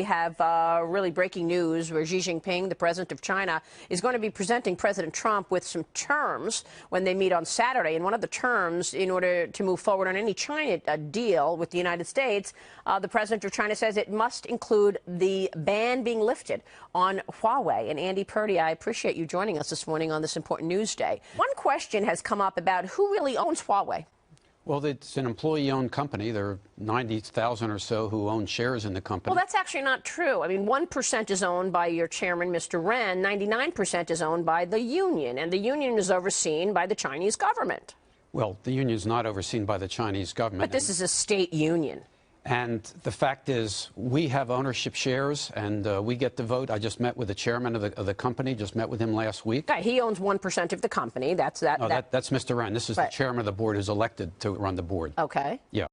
we have really breaking news where Xi Jinping, the president of China, is going to be presenting President Trump with some terms when they meet on Saturday. And one of the terms, in order to move forward on any China deal with the United States, the president of China says it must include the ban being lifted on Huawei. And Andy Purdy, I appreciate you joining us this morning on this important news day. One question has come up about who really owns Huawei. Well, it's an employee-owned company. There are 90,000 or so who own shares in the company. Well, that's actually not true. I mean, 1% is owned by your chairman, Mr. Ren. 99% is owned by the union, and the union is overseen by the Chinese government. Well, the union is not overseen by the Chinese government. But this is a state union. And the fact is, we have ownership shares, and we get to vote. I just met with the chairman of the company, just met with him last week. Okay, he owns 1% of the company. That's that. No, that's Mr. Ren. This is the chairman of the board who's elected to run the board. Okay. Yeah.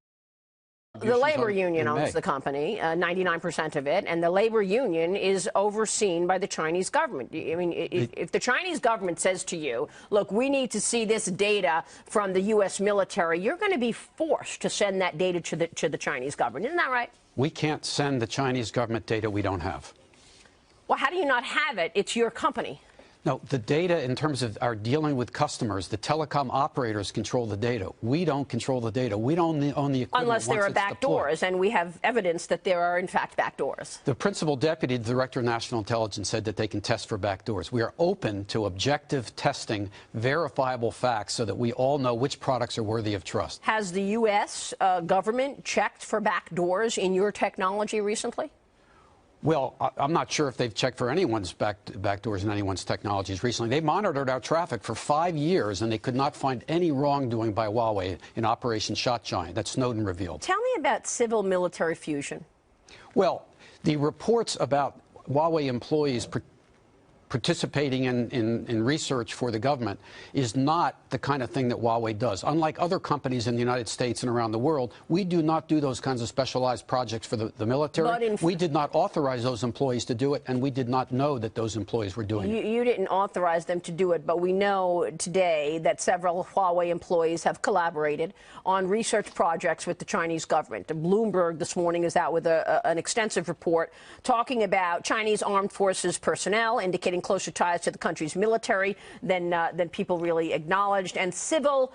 The labor union owns the company, 99% of it, and the labor union is overseen by the Chinese government. I mean, if the Chinese government says to you, look, we need to see this data from the U.S. military, you're going to be forced to send that data to the Chinese government. Isn't that right? We can't send the Chinese government data we don't have. Well, how do you not have it? It's your company. No, the data in terms of our dealing with customers, the telecom operators control the data. We don't control the data. We don't own the equipment. Unless there are backdoors, and we have evidence that there are, in fact, backdoors. The principal deputy director of national intelligence said that they can test for backdoors. We are open to objective testing, verifiable facts, so that we all know which products are worthy of trust. Has the U.S. Government checked for backdoors in your technology recently? Well, I'm not sure if they've checked for anyone's backdoors in anyone's technologies recently. They monitored our traffic for 5 years, and they could not find any wrongdoing by Huawei in Operation Shot Giant that Snowden revealed. Tell me about civil-military fusion. Well, the reports about Huawei employees participating in research for the government is not the kind of thing that Huawei does. Unlike other companies in the United States and around the world, we do not do those kinds of specialized projects for the military. We did not authorize those employees to do it, and we did not know that those employees were doing it. You didn't authorize them to do it, but we know today that several Huawei employees have collaborated on research projects with the Chinese government. Bloomberg this morning is out with an extensive report talking about Chinese armed forces personnel, indicating closer ties to the country's military than people really acknowledged. And civil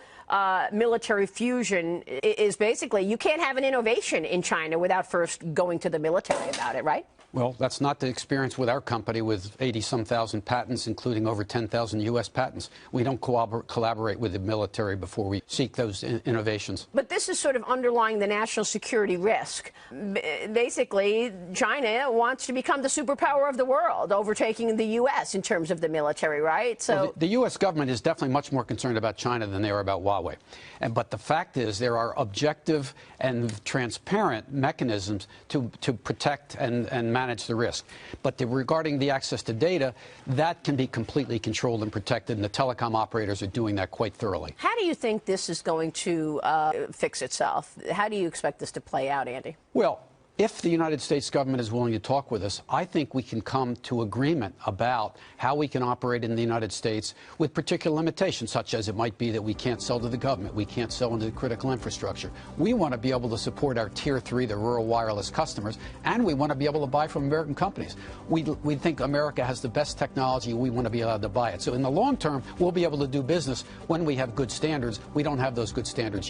military fusion is basically, you can't have an innovation in China without first going to the military about it, right? Well, that's not the experience with our company with 80-some thousand patents, including over 10,000 U.S. patents. We don't collaborate with the military before we seek those innovations. But this is sort of underlying the national security risk. Basically, China wants to become the superpower of the world, overtaking the U.S. in terms of the military, right? So well, the U.S. government is definitely much more concerned about China than they are about Huawei. But the fact is there are objective and transparent mechanisms to protect and manage the risk. But regarding the access to data, that can be completely controlled and protected, and the telecom operators are doing that quite thoroughly. How do you think this is going to fix itself? How do you expect this to play out, Andy? Well, if the United States government is willing to talk with us, I think we can come to agreement about how we can operate in the United States with particular limitations, such as it might be that we can't sell to the government, we can't sell into the critical infrastructure. We want to be able to support our Tier 3, the rural wireless customers, and we want to be able to buy from American companies. We think America has the best technology. We want to be allowed to buy it. So in the long term, we'll be able to do business when we have good standards. We don't have those good standards yet.